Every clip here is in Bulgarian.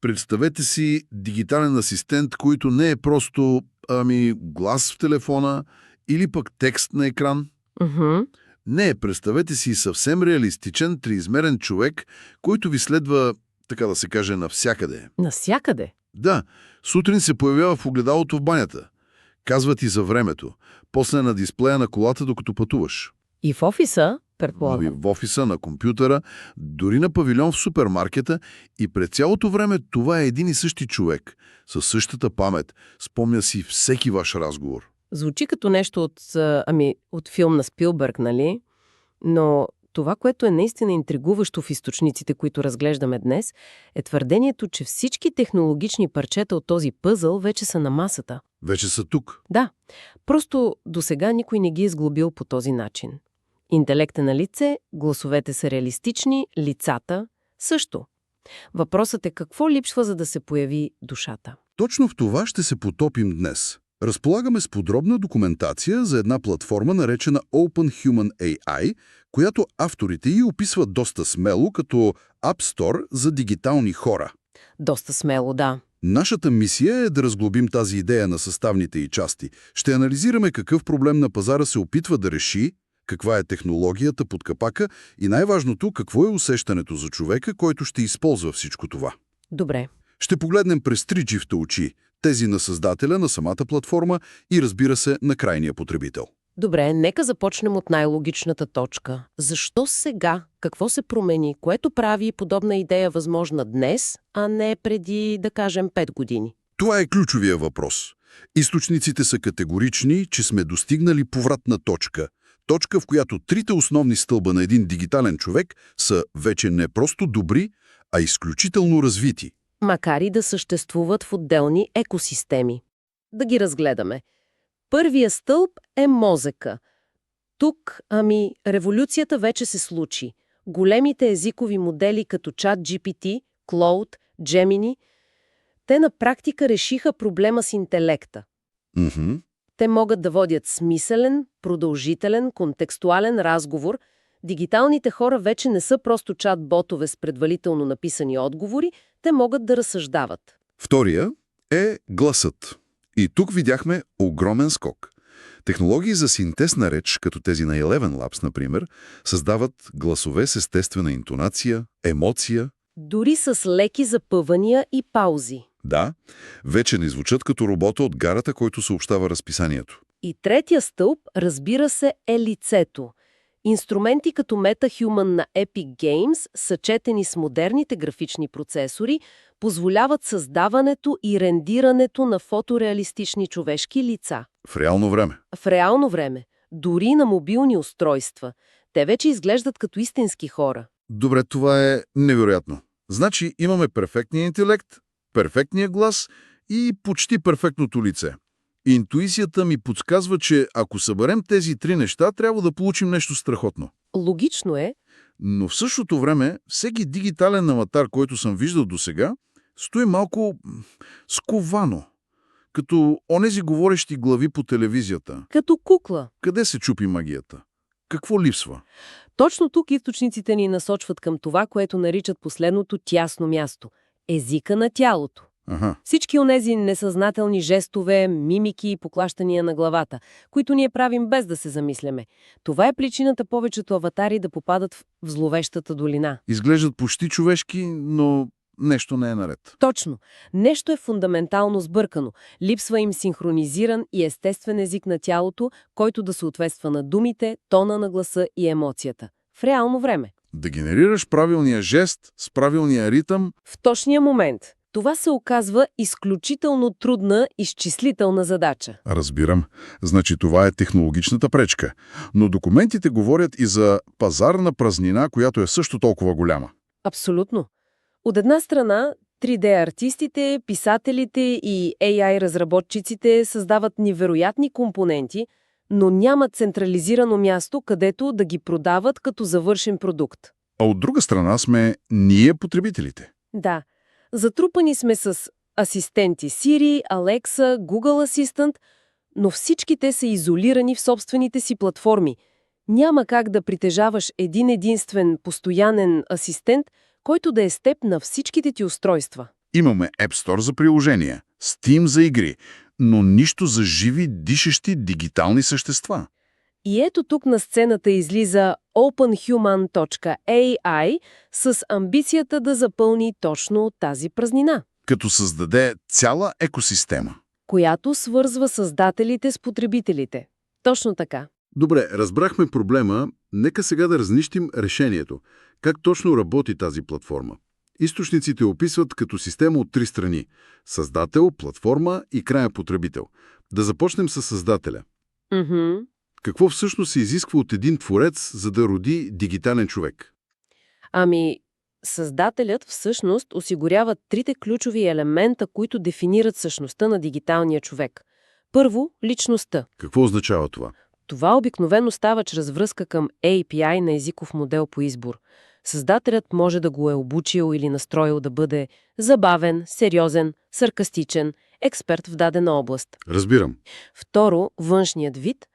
Представете си дигитален асистент, който не е просто глас в телефона или пък текст на екран. Мгм. Не, представете си съвсем реалистичен, триизмерен човек, който ви следва, така да се каже, навсякъде. Насякъде. Да, сутрин се появява в огледалото в банята. Казва ти за времето. После на дисплея на колата, докато пътуваш. И в офиса, предполагам. В офиса, на компютъра, дори на павилион в супермаркета и през цялото време това е един и същи човек, със същата памет, спомня си всеки ваш разговор. Звучи като нещо от филм на Спилбърг, нали? Но това, което е наистина интригуващо в източниците, които разглеждаме днес, е твърдението, че всички технологични парчета от този пъзъл вече са на масата. Вече са тук. Да, просто досега никой не ги е сглобил по този начин. Интелектът на лице, гласовете са реалистични, лицата също. Въпросът е какво липсва, за да се появи душата. Точно в това ще се потопим днес. Разполагаме с подробна документация за една платформа, наречена Open Human AI, която авторите й описват доста смело като App Store за дигитални хора. Доста смело, да. Нашата мисия е да разглобим тази идея на съставните й части. Ще анализираме какъв проблем на пазара се опитва да реши, каква е технологията под капака и най-важното, какво е усещането за човека, който ще използва всичко това. Добре. Ще погледнем през три джифта очи, тези на създателя на самата платформа и, разбира се, на крайния потребител. Добре, нека започнем от най-логичната точка. Защо сега? Какво се промени, което прави подобна идея възможна днес, а не преди, да кажем, 5 години? Това е ключовия въпрос. Източниците са категорични, че сме достигнали повратна точка. Точка, в която трите основни стълба на един дигитален човек са вече не просто добри, а изключително развити. Макар и да съществуват в отделни екосистеми. Да ги разгледаме. Първия стълб е мозъка. Тук, революцията вече се случи. Големите езикови модели като ChatGPT, Claude, Gemini, те на практика решиха проблема с интелекта. Те могат да водят смисълен, продължителен, контекстуален разговор. Дигиталните хора вече не са просто чат-ботове с предварително написани отговори, те могат да разсъждават. Втория е гласът. И тук видяхме огромен скок. Технологии за синтез на реч, като тези на Eleven Labs, например, създават гласове с естествена интонация, емоция. Дори с леки запъвания и паузи. Да, вече не звучат като робота от гарата, който съобщава разписанието. И третия стълб, разбира се, е лицето. Инструменти като MetaHuman на Epic Games, съчетени с модерните графични процесори, позволяват създаването и рендирането на фотореалистични човешки лица. В реално време. В реално време. Дори на мобилни устройства. Те вече изглеждат като истински хора. Добре, това е невероятно. Значи имаме перфектния интелект, перфектния глас и почти перфектното лице. Интуицията ми подсказва, че ако съберем тези три неща, трябва да получим нещо страхотно. Логично е. Но в същото време, всеки дигитален аватар, който съм виждал досега, стои малко сковано. Като онези говорещи глави по телевизията. Като кукла. Къде се чупи магията? Какво липсва? Точно тук източниците ни насочват към това, което наричат последното тясно място – езика на тялото. Всички онези несъзнателни жестове, мимики и поклащания на главата, които ние правим без да се замисляме. Това е причината повечето аватари да попадат в зловещата долина. Изглеждат почти човешки, но нещо не е наред. Точно. Нещо е фундаментално сбъркано. Липсва им синхронизиран и естествен език на тялото, който да съответства на думите, тона на гласа и емоцията. В реално време. Да генерираш правилния жест с правилния ритъм. В точния момент. Това се оказва изключително трудна изчислителна задача. Разбирам. Значи това е технологичната пречка. Но документите говорят и за пазарна празнина, която е също толкова голяма. Абсолютно. От една страна, 3D-артистите, писателите и AI-разработчиците създават невероятни компоненти, но нямат централизирано място, където да ги продават като завършен продукт. А от друга страна сме ние потребителите. Да. Затрупани сме с асистенти Siri, Alexa, Google Assistant, но всички те са изолирани в собствените си платформи. Няма как да притежаваш един единствен постоянен асистент, който да е с теб на всичките ти устройства. Имаме App Store за приложения, Steam за игри, но нищо за живи, дишещи дигитални същества. И ето тук на сцената излиза openhuman.ai с амбицията да запълни точно тази празнина, Като създаде цяла екосистема. която свързва създателите с потребителите. Точно така. Добре, разбрахме проблема. Нека сега да разнищим решението. Как точно работи тази платформа? Източниците описват като система от 3 страни – създател, платформа и краен потребител. Да започнем с създателя. Какво всъщност се изисква от един творец, за да роди дигитален човек? Ами, създателят всъщност осигурява трите ключови елемента, които дефинират същността на дигиталния човек. Първо, личността. Какво означава това? Това обикновено става чрез връзка към API на езиков модел по избор. Създателят може да го е обучил или настроил да бъде забавен, сериозен, саркастичен, експерт в дадена област. Разбирам. Второ, външният вид.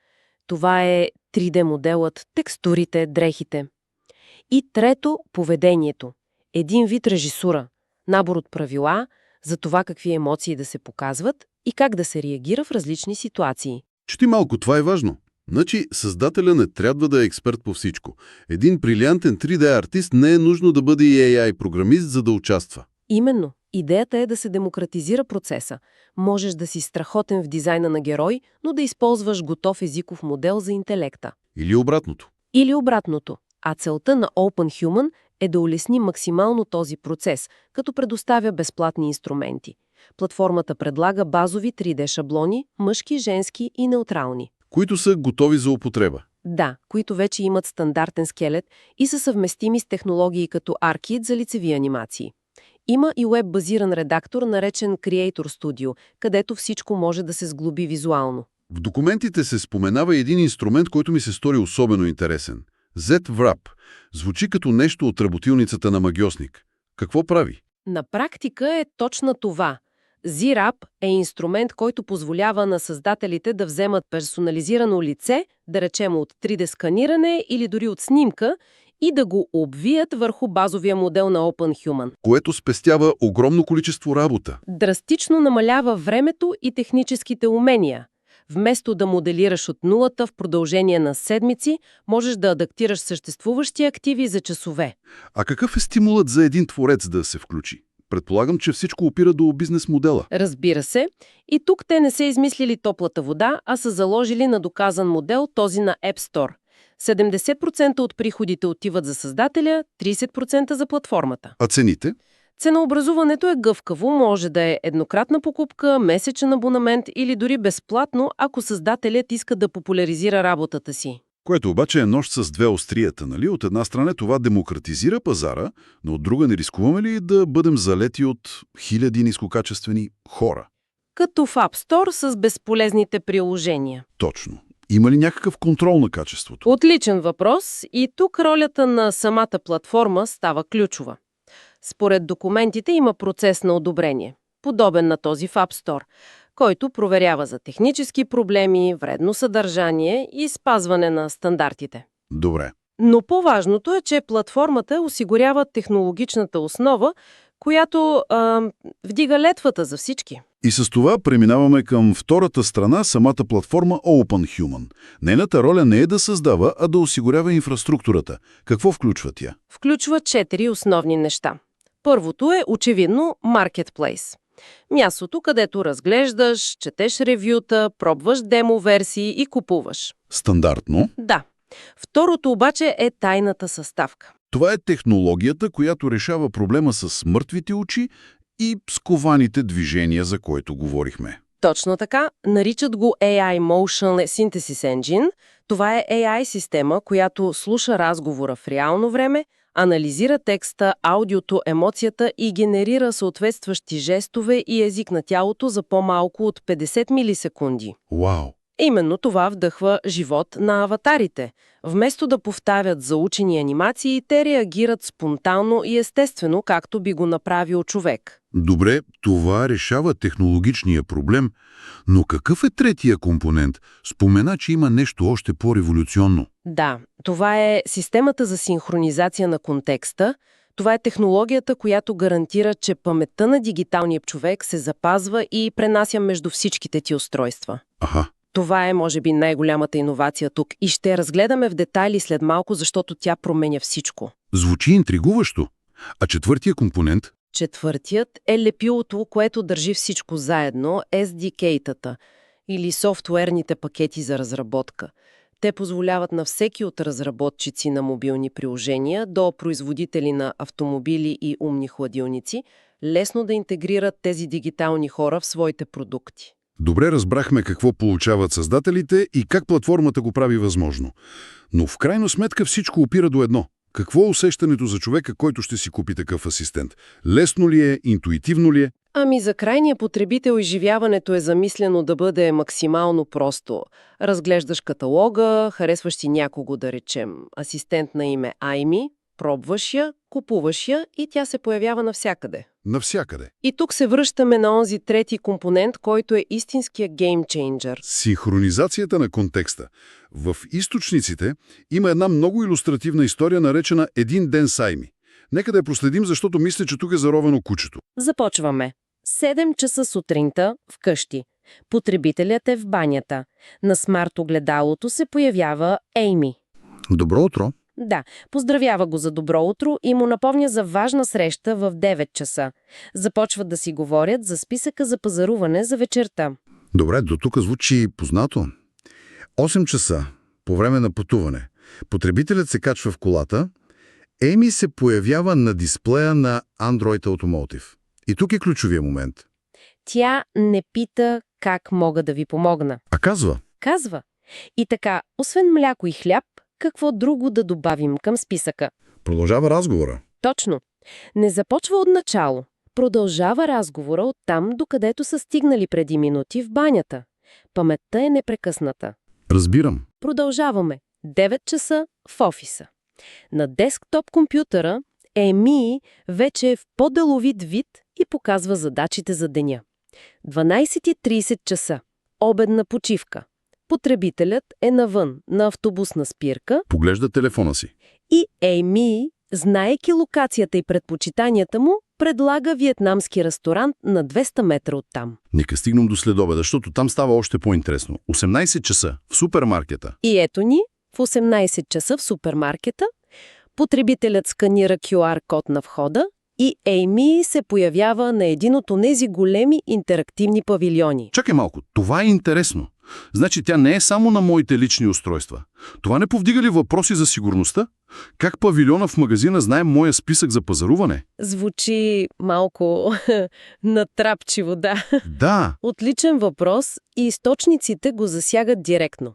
Това е 3D моделът, текстурите, дрехите. И трето, поведението. Един вид режисура, набор от правила за това какви емоции да се показват и как да се реагира в различни ситуации. Чети малко, това е важно. Значи, създателя не трябва да е експерт по всичко. Един брилянтен 3D артист не е нужно да бъде и AI-програмист, за да участва. Именно. Идеята е да се демократизира процеса. Можеш да си страхотен в дизайна на герой, но да използваш готов езиков модел за интелекта. Или обратното. Или обратното. А целта на OpenHuman е да улесни максимално този процес, като предоставя безплатни инструменти. Платформата предлага базови 3D шаблони, мъжки, женски и неутрални. Които са готови за употреба. Да, които вече имат стандартен скелет и са съвместими с технологии като ARKit за лицеви анимации. Има и уеб-базиран редактор, наречен Creator Studio, където всичко може да се сглоби визуално. В документите се споменава един инструмент, който ми се стори особено интересен. ZWrap. Звучи като нещо от работилницата на магьосник. Какво прави? На практика е точно това. ZWrap е инструмент, който позволява на създателите да вземат персонализирано лице, да речем от 3D сканиране или дори от снимка, и да го обвият върху базовия модел на OpenHuman. Което спестява огромно количество работа. Драстично намалява времето и техническите умения. Вместо да моделираш от нулата в продължение на седмици, можеш да адаптираш съществуващи активи за часове. А какъв е стимулът за един творец да се включи? Предполагам, че всичко опира до бизнес модела. Разбира се. И тук те не са измислили топлата вода, а са заложили на доказан модел, този на App Store. 70% от приходите отиват за създателя, 30% за платформата. А цените? Ценообразуването е гъвкаво, може да е еднократна покупка, месечен абонамент или дори безплатно, ако създателят иска да популяризира работата си. Което обаче е нож с две острията, нали? От една страна това демократизира пазара, но от друга не рискуваме ли да бъдем залети от хиляди нискокачествени хора? Като в App Store с безполезните приложения. Точно. Има ли някакъв контрол на качеството? Отличен въпрос и тук ролята на самата платформа става ключова. Според документите има процес на одобрение, подобен на този в App Store, който проверява за технически проблеми, вредно съдържание и спазване на стандартите. Добре. Но по-важното е, че платформата осигурява технологичната основа, която вдига летвата за всички. И с това преминаваме към втората страна, самата платформа OpenHuman. Нейната роля не е да създава, а да осигурява инфраструктурата. Какво включва тя? Включва 4 основни неща. Първото е, очевидно, Marketplace. Мястото, където разглеждаш, четеш ревюта, пробваш демо-версии и купуваш. Стандартно. Да. Второто обаче е тайната съставка. Това е технологията, която решава проблема с мъртвите очи и скованите движения, за които говорихме. Точно така. Наричат го AI Motion Synthesis Engine. Това е AI-система, която слуша разговора в реално време, анализира текста, аудиото, емоцията и генерира съответстващи жестове и език на тялото за по-малко от 50 милисекунди. Вау! Именно това вдъхва живот на аватарите. Вместо да повтарят заучени анимации, те реагират спонтанно и естествено, както би го направил човек. Добре, това решава технологичния проблем, но какъв е третия компонент? Спомена, че има нещо още по-революционно. Да, това е системата за синхронизация на контекста, Това е технологията, която гарантира, че паметта на дигиталния човек се запазва и пренася между всичките ти устройства. Аха. Това е, може би, най-голямата иновация тук и ще я разгледаме в детайли след малко, защото тя променя всичко. Звучи интригуващо. А четвъртия компонент? Четвъртият е лепилото, което държи всичко заедно, SDK-тата или софтуерните пакети за разработка. Те позволяват на всеки от разработчици на мобилни приложения до производители на автомобили и умни хладилници лесно да интегрират тези дигитални хора в своите продукти. Добре разбрахме какво получават създателите и как платформата го прави възможно. Но в крайна сметка всичко опира до едно. Какво е усещането за човека, който ще си купи такъв асистент? Лесно ли е? Интуитивно ли е? Ами за крайния потребител изживяването е замислено да бъде максимално просто. Разглеждаш каталога, харесваш си някого, да речем, асистент на име Айми, пробваш я, купуваш я и тя се появява навсякъде. Навсякъде. И тук се връщаме на онзи трети компонент, който е истинския геймчейнджър. Синхронизацията на контекста. В източниците има една много илюстративна история, наречена «Един ден с Айми». Нека да я проследим, защото мисля, че тук е заровено кучето. Започваме. 7 часа сутринта вкъщи. Потребителят е в банята. На смарт-огледалото се появява Ейми. Добро утро. Да, поздравява го за добро утро и му напомня за важна среща в 9 часа. Започват да си говорят за списъка за пазаруване за вечерта. Добре, до тук звучи познато. 8 часа, по време на пътуване. Потребителят се качва в колата. Ейми се появява на дисплея на Android Automotive. И тук е ключовия момент. Тя не пита как мога да ви помогна. А казва: Казва. И така, освен мляко и хляб, какво друго да добавим към списъка? продължава разговора. Точно. Не започва от начало. Продължава разговора от там, докъдето са стигнали преди минути в банята. Паметта е непрекъсната. Разбирам. Продължаваме. 9 часа в офиса. На десктоп компютъра Еми вече е в по-деловит вид и показва задачите за деня. 12:30 часа. Обедна почивка. Потребителят е навън, на автобусна спирка Поглежда телефона си. и Еми, знаейки локацията и предпочитанията му, предлага виетнамски ресторант на 200 метра оттам. Нека стигнем до следобеда, защото там става още по-интересно. 18 часа в супермаркета. И ето ни, в 18 часа в супермаркета, потребителят сканира QR-код на входа и Еми се появява на един от онези големи интерактивни павилиони. Чакай малко, това е интересно. Значи тя не е само на моите лични устройства. Това не повдига ли въпроси за сигурността? Как павилиона в магазина знае моя списък за пазаруване? Звучи малко натрапчиво, да. Да, Отличен въпрос и източниците го засягат директно.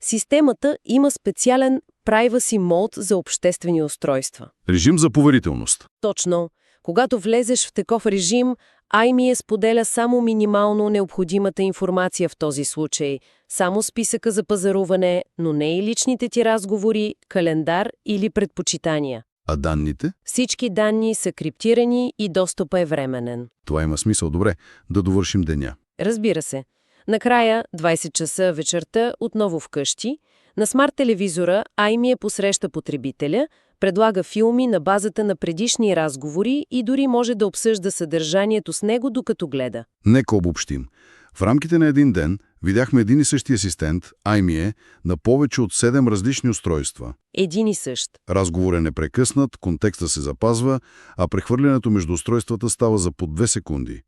Системата има специален Privacy Mode за обществени устройства. режим за поверителност. Точно. Когато влезеш в такъв режим, Айми споделя само минимално необходимата информация в този случай, само списъка за пазаруване, но не и личните ти разговори, календар или предпочитания. А данните? Всички данни са криптирани и достъпът е временен. Това има смисъл. Добре, да довършим деня. Разбира се. Накрая, 20 часа вечерта, отново вкъщи, на смарт-телевизора Айми посреща потребителя, предлага филми на базата на предишни разговори и дори може да обсъжда съдържанието с него, докато гледа. Нека обобщим. В рамките на един ден видяхме един и същи асистент, Аймие, на повече от 7 различни устройства. Един и същ. Разговор е непрекъснат, контекста се запазва, а прехвърлянето между устройствата става за по 2 секунди.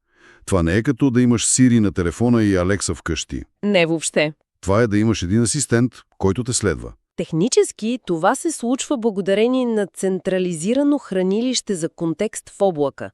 Това не е като да имаш Siri на телефона и Алекса вкъщи. Не въобще. Това е да имаш един асистент, който те следва. Технически това се случва благодарение на централизирано хранилище за контекст в облака.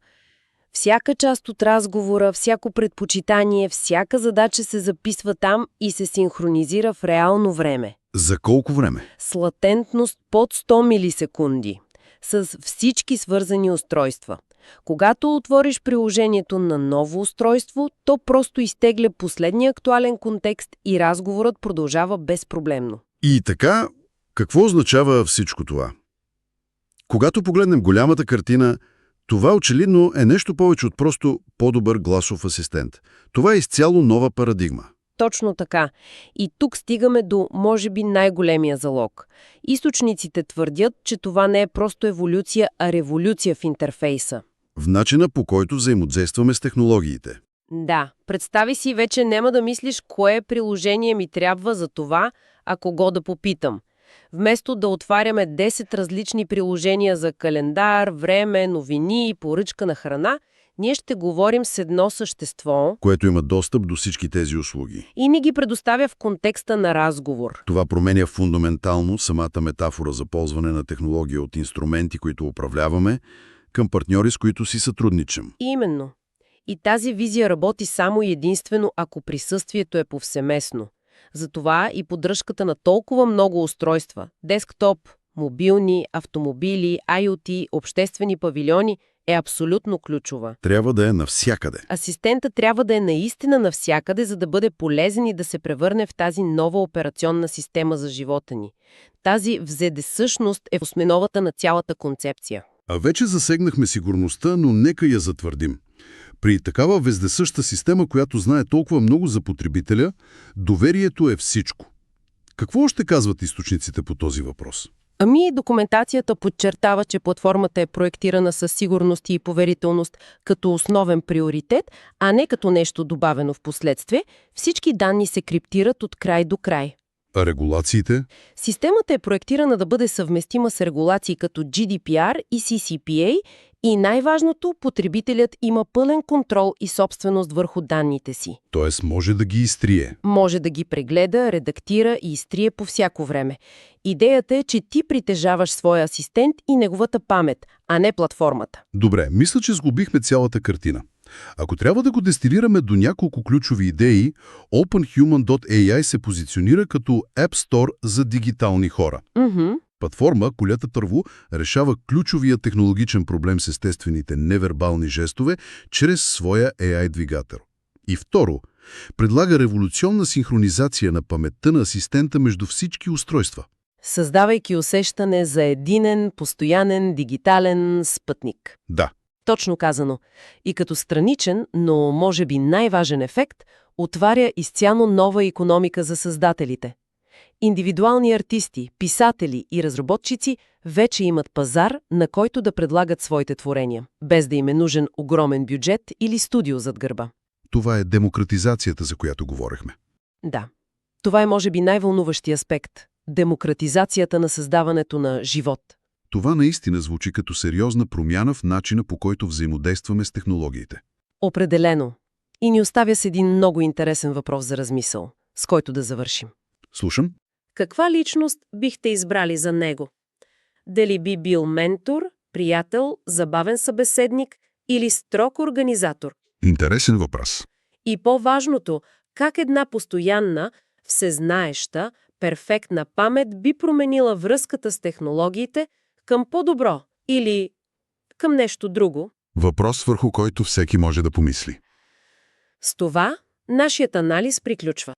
Всяка част от разговора, всяко предпочитание, всяка задача се записва там и се синхронизира в реално време. За колко време? С латентност под 100 милисекунди. С всички свързани устройства. Когато отвориш приложението на ново устройство, то просто изтегля последния актуален контекст и разговорът продължава безпроблемно. И така, какво означава всичко това? Когато погледнем голямата картина, това очевидно е нещо повече от просто по-добър гласов асистент. Това е изцяло нова парадигма. Точно така. И тук стигаме до, може би, най-големия залог. Източниците твърдят, че това не е просто еволюция, а революция в интерфейса. В начина, по който взаимодействаме с технологиите. Да, представи си, вече няма да мислиш кое приложение ми трябва за това, а кого да попитам. Вместо да отваряме 10 различни приложения за календар, време, новини и поръчка на храна, ние ще говорим с едно същество, Което има достъп до всички тези услуги. и ни ги предоставя в контекста на разговор. Това променя фундаментално самата метафора за ползване на технология от инструменти, които управляваме, към партньори, с които си сътрудничам. Именно. И тази визия работи само и единствено, ако присъствието е повсеместно. Затова и поддръжката на толкова много устройства – десктоп, мобилни, автомобили, IoT, обществени павилиони – е абсолютно ключова. Трябва да е навсякъде. Асистентът трябва да е наистина навсякъде, за да бъде полезен и да се превърне в тази нова операционна система за живота ни. Тази вседесъщност е в основата на цялата концепция. А вече засегнахме сигурността, но нека я затвърдим. При такава вездесъща система, която знае толкова много за потребителя, доверието е всичко. Какво още казват източниците по този въпрос? Ами документацията подчертава, че платформата е проектирана със сигурност и поверителност като основен приоритет, а не като нещо добавено в последствие. Всички данни се криптират от край до край. А регулациите? Системата е проектирана да бъде съвместима с регулации като GDPR и CCPA и най-важното, потребителят има пълен контрол и собственост върху данните си. Тоест може да ги изтрие. Може да ги прегледа, редактира и изтрие по всяко време. Идеята е, че ти притежаваш своя асистент и неговата памет, а не платформата. Добре, мисля, че сглобихме цялата картина. Ако трябва да го дестилираме до няколко ключови идеи, OpenHuman.ai се позиционира като App Store за дигитални хора. Платформа, Колята Търво, решава ключовия технологичен проблем с естествените невербални жестове чрез своя AI-двигател. И второ, предлага революционна синхронизация на паметта на асистента между всички устройства. Създавайки усещане за единен, постоянен, дигитален спътник. Да. Точно казано. И като страничен, но може би най-важен ефект, отваря изцяло нова икономика за създателите. Индивидуални артисти, писатели и разработчици вече имат пазар, на който да предлагат своите творения, без да им е нужен огромен бюджет или студио зад гърба. Това е демократизацията, за която говорихме. Да. Това е може би най-вълнуващия аспект – демократизацията на създаването на живот. Това наистина звучи като сериозна промяна в начина, по който взаимодействаме с технологиите. Определено. И ни оставя с един много интересен въпрос за размисъл, с който да завършим. Слушам. Каква личност бихте избрали за него? Дали би бил ментор, приятел, забавен събеседник или строг организатор? Интересен въпрос. И по-важното, как една постоянна, всезнаеща, перфектна памет би променила връзката с технологиите към по-добро или към нещо друго? Въпрос, върху който всеки може да помисли. С това нашият анализ приключва.